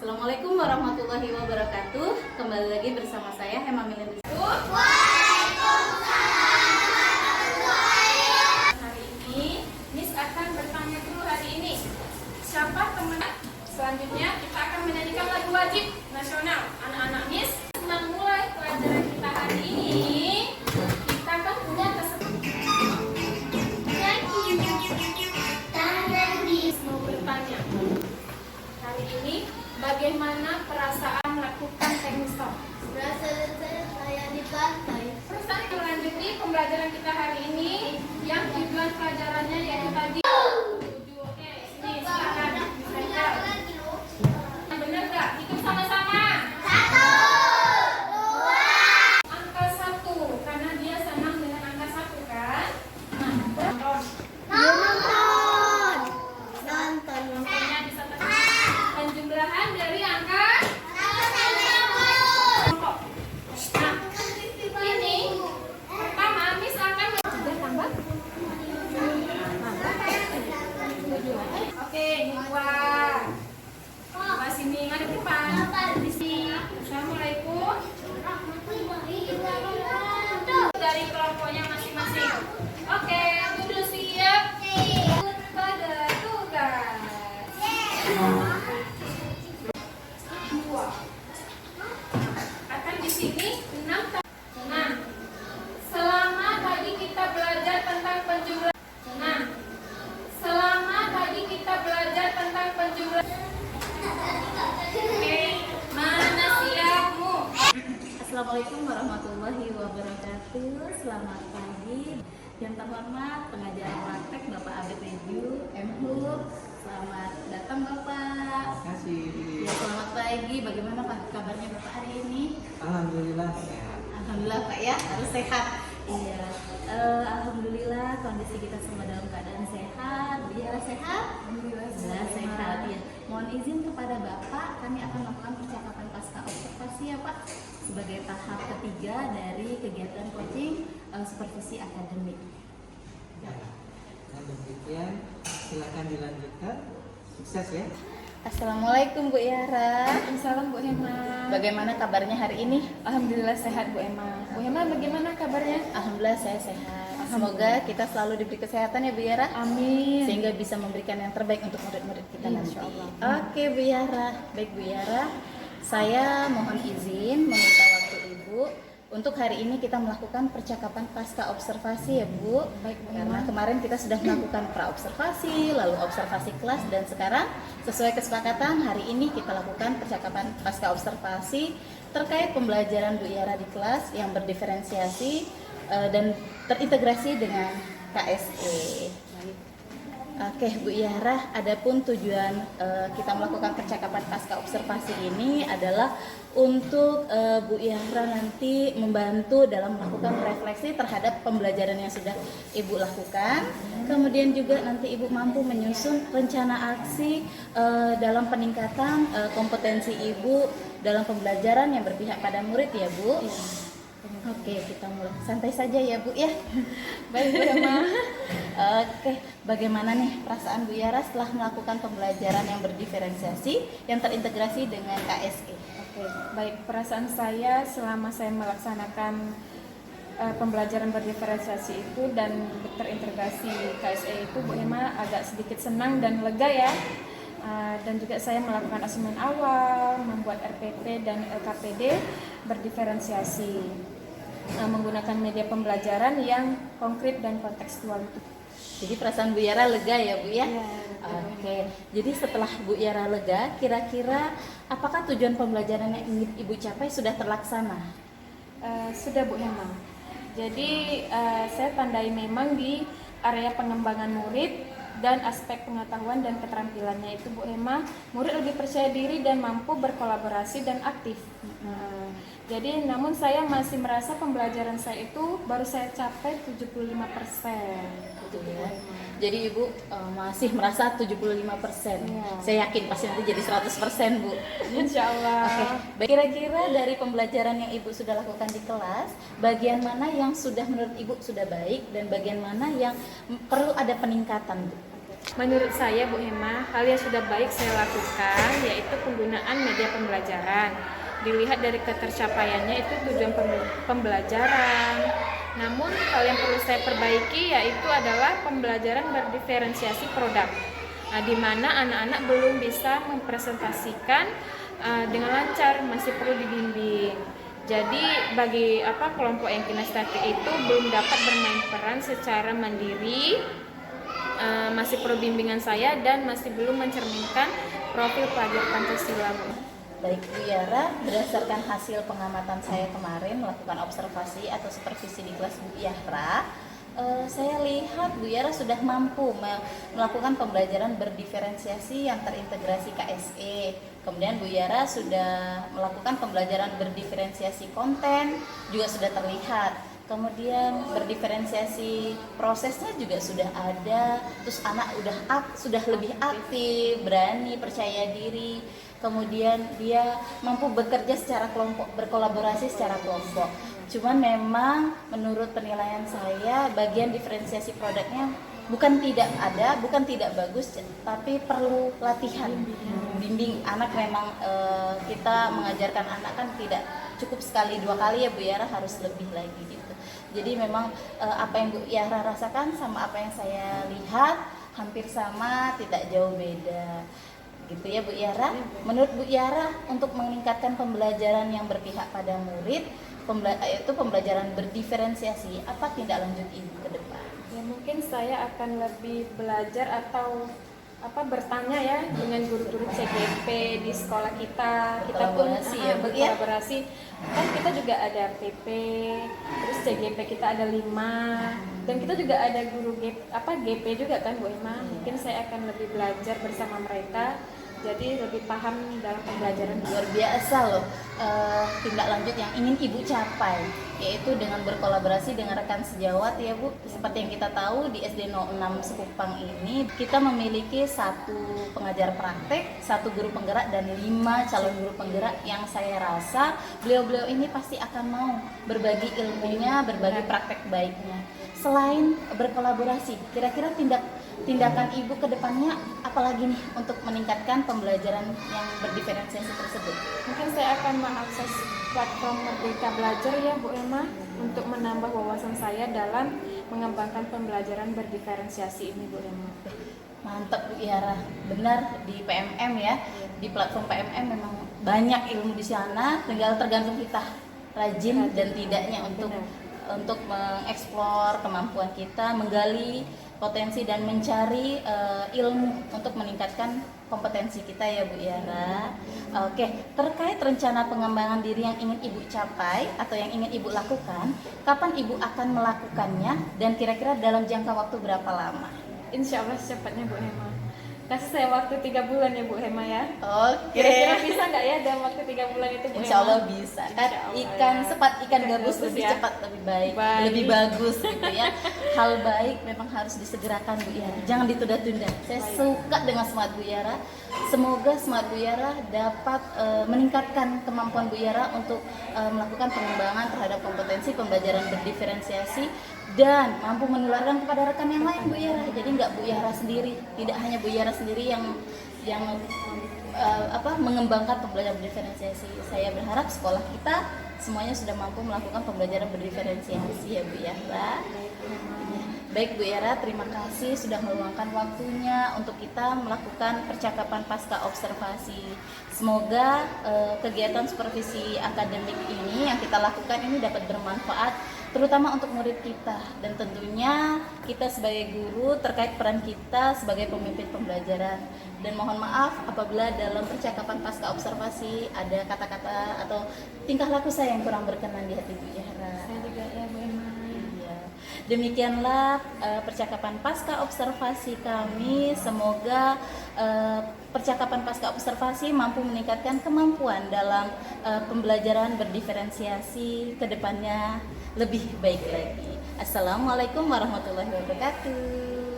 Assalamualaikum warahmatullahi wabarakatuh. Kembali lagi bersama saya Hema Milendri. Hari ini Miss akan bertanya dulu hari ini. Siapa teman? Selanjutnya kita akan menyanyikan lagu wajib nasional. Anak-anak Miss, memulai pelajaran kita hari ini, kita kan punya mau bertanya. Hari ini bagaimana perasaan melakukan teknik stop? Saya di pantai. Perasaan melanjuti pembelajaran kita hari ini yang tujuan pelajarannya yaitu tadi. Oke, sini silakan. Yang benar nggak? Hitung sama-sama. Angka 1, karena dia senang dengan angka 1 kan? Nah, nonton. Makanya bisa penjumlahan dari angka kelompok. Nah, ini pertama Miss akan tambah. Oke, ini dua. Dua sini ngadep depan. Di sini. Assalamualaikum. Dari kelompoknya masing-masing. Oke, duduk siap. Pada tugas. Dua. Akan di sini 6. Nah, selama tadi kita belajar tentang penjumlahan. Nah, selama tadi kita belajar tentang penjumlahan. Oke, mana siapmu? Assalamualaikum warahmatullahi wabarakatuh. Selamat pagi. Yang terhormat pengajar praktek Bapak Abed Reju M. Hub. Selamat datang Bapak. Terima kasih. Ya, selamat pagi. Bagaimana Pak kabarnya Bapak hari ini? Alhamdulillah sehat. Alhamdulillah Pak ya, harus sehat. Iya, alhamdulillah kondisi kita semua dalam keadaan sehat. Biar sehat, alhamdulillah sehat. Ya, mohon izin kepada Bapak, kami akan melakukan percakapan pasca observasi ya Pak, sebagai tahap ketiga dari kegiatan coaching supervisi akademik. Ya. Dan demikian silakan dilanjutkan. Sukses ya. Assalamualaikum Bu Yara. Waalaikumsalam Bu Hema. Bagaimana kabarnya hari ini? Alhamdulillah sehat Bu Hema. Bu Hema bagaimana kabarnya? Alhamdulillah saya sehat. Semoga kita selalu diberi kesehatan ya Bu Yara. Amin. Sehingga bisa memberikan yang terbaik untuk murid-murid kita nanti. Insya Allah. Oke Bu Yara, baik Bu Yara, saya mohon izin meminta waktu Ibu untuk hari ini kita melakukan percakapan pasca observasi ya Bu. Baik Bu Karena Hema. kemarin kita sudah melakukan pra-observasi, lalu observasi kelas, dan sekarang sesuai kesepakatan hari ini kita lakukan percakapan pasca observasi terkait pembelajaran Bu Yara di kelas yang berdiferensiasi dan terintegrasi dengan KSE. Oke Bu Yara, adapun tujuan kita melakukan percakapan pasca observasi ini adalah untuk Bu Yara nanti membantu dalam melakukan refleksi terhadap pembelajaran yang sudah Ibu lakukan. Kemudian juga nanti Ibu mampu menyusun rencana aksi dalam peningkatan kompetensi Ibu dalam pembelajaran yang berpihak pada murid ya Bu. Oke, kita mulai santai saja ya Bu ya. Baik Bu Hema. Oke, bagaimana nih perasaan Bu Yara setelah melakukan pembelajaran yang berdiferensiasi yang terintegrasi dengan KSE? Oke, baik, perasaan saya selama saya melaksanakan pembelajaran berdiferensiasi itu dan terintegrasi KSE itu Bu Hema agak sedikit senang dan lega ya. Dan juga saya melakukan asesmen awal, membuat RPP dan LKPD berdiferensiasi menggunakan media pembelajaran yang konkret dan kontekstual. Jadi perasaan Bu Yara lega ya Bu ya? Iya. Oke, jadi setelah Bu Yara lega, kira-kira apakah tujuan pembelajaran yang ingin Ibu capai sudah terlaksana? Sudah Bu Hema. Jadi saya tandai memang di area pengembangan murid dan aspek pengetahuan dan keterampilannya itu Bu Hema, murid lebih percaya diri dan mampu berkolaborasi dan aktif. Jadi namun saya masih merasa pembelajaran saya itu baru saya capai 75%. Gitu ya. Jadi Ibu masih merasa 75%. Iya. Saya yakin pasti nanti jadi 100% Bu. Insya Allah. Oke, kira-kira dari pembelajaran yang Ibu sudah lakukan di kelas, bagian mana yang sudah menurut Ibu sudah baik dan bagian mana yang perlu ada peningkatan Bu? Menurut saya, Bu Hema, hal yang sudah baik saya lakukan yaitu penggunaan media pembelajaran. Dilihat dari ketercapaiannya itu tujuan pembelajaran. Namun hal yang perlu saya perbaiki yaitu adalah pembelajaran berdiferensiasi produk, di mana anak-anak belum bisa mempresentasikan dengan lancar, masih perlu dibimbing. Jadi bagi kelompok yang kinestetik itu belum dapat bermain peran secara mandiri, masih perlu bimbingan saya dan masih belum mencerminkan profil pelajar Pancasila. Baik Bu Yara, berdasarkan hasil pengamatan saya kemarin melakukan observasi atau supervisi di kelas Bu Yara, saya lihat Bu Yara sudah mampu melakukan pembelajaran berdiferensiasi yang terintegrasi KSE. Kemudian Bu Yara sudah melakukan pembelajaran berdiferensiasi konten, juga sudah terlihat. Kemudian berdiferensiasi prosesnya juga sudah ada. Terus anak sudah lebih aktif, berani, percaya diri. Kemudian dia mampu bekerja secara kelompok, berkolaborasi secara kelompok. Cuman memang menurut penilaian saya bagian diferensiasi produknya bukan tidak ada, bukan tidak bagus, tapi perlu latihan, bimbing anak. Memang kita mengajarkan anak kan tidak cukup sekali 2 kali ya Bu Yara, harus lebih lagi gitu. Jadi memang apa yang Bu Yara rasakan sama apa yang saya lihat hampir sama, tidak jauh beda gitu ya Bu Yara. Menurut Bu Yara, untuk meningkatkan pembelajaran yang berpihak pada murid, yaitu pembelajaran berdiferensiasi, apa tindak lanjut Ibu ke depan? Ya, mungkin saya akan lebih belajar atau bertanya ya dengan guru-guru CGP di sekolah kita. Kita pun Berkolaborasi ya, Bu, ya? berkolaborasi. Kan kita juga ada PP, terus CGP kita ada 5, dan kita juga ada guru GP juga kan Bu Hema. Mungkin saya akan lebih belajar bersama mereka, jadi lebih paham dalam pembelajaran. Luar biasa loh tindak lanjut yang ingin Ibu capai, yaitu dengan berkolaborasi dengan rekan sejawat ya Bu. Seperti yang kita tahu di SD 06 Sekupang ini kita memiliki 1 pengajar praktek, 1 guru penggerak dan 5 calon guru penggerak yang saya rasa beliau-beliau ini pasti akan mau berbagi ilmunya, berbagi praktek baiknya. Selain berkolaborasi, kira-kira tindakan Ibu ke depannya apalagi nih untuk meningkatkan pembelajaran yang berdiferensiasi tersebut? Mungkin saya akan mengakses platform Merdeka Belajar ya Bu Emma untuk menambah wawasan saya dalam mengembangkan pembelajaran berdiferensiasi ini Bu Emma. Mantap Bu Yara, benar di PMM ya, di platform PMM memang banyak ilmu di sana, tinggal tergantung kita rajin dan tidaknya untuk mengeksplor kemampuan kita, menggali potensi dan mencari ilmu untuk meningkatkan kompetensi kita ya Bu Yara. Oke, terkait rencana pengembangan diri yang ingin Ibu capai atau yang ingin Ibu lakukan, kapan Ibu akan melakukannya dan kira-kira dalam jangka waktu berapa lama? Insya Allah secepatnya Bu Hema. Kasih saya waktu 3 bulan ya Bu Hema ya. Oke. Kira-kira bisa nggak ya dalam waktu 3 bulan itu Bu Insya Hema? Allah bisa. Kan ikan sepat ikan gabus lebih ya. cepat, lebih baik, lebih bagus gitu ya. Hal baik memang harus disegerakan Bu Yara. Jangan ditunda-tunda. Saya suka dengan semangat Bu Yara. Semoga semangat Bu Yara dapat meningkatkan kemampuan Bu Yara untuk melakukan pengembangan terhadap kompetensi pembelajaran berdiferensiasi dan mampu menularkan kepada rekan yang lain Bu Yara. Jadi nggak Bu Yara sendiri, tidak hanya Bu Yara sendiri yang mengembangkan pembelajaran berdiferensiasi. Saya berharap sekolah kita semuanya sudah mampu melakukan pembelajaran berdiferensiasi ya Bu Yara. Baik Bu Yara, terima kasih sudah meluangkan waktunya untuk kita melakukan percakapan pasca observasi. Semoga kegiatan supervisi akademik ini yang kita lakukan ini dapat bermanfaat terutama untuk murid kita, dan tentunya kita sebagai guru terkait peran kita sebagai pemimpin pembelajaran. Dan mohon maaf apabila dalam percakapan pasca observasi ada kata-kata atau tingkah laku saya yang kurang berkenan di hati Bu Yara. Saya juga ya Bu Emma. Demikianlah percakapan pasca observasi kami. Semoga percakapan pasca observasi mampu meningkatkan kemampuan dalam pembelajaran berdiferensiasi ke depannya lebih baik lagi. Assalamualaikum warahmatullahi wabarakatuh.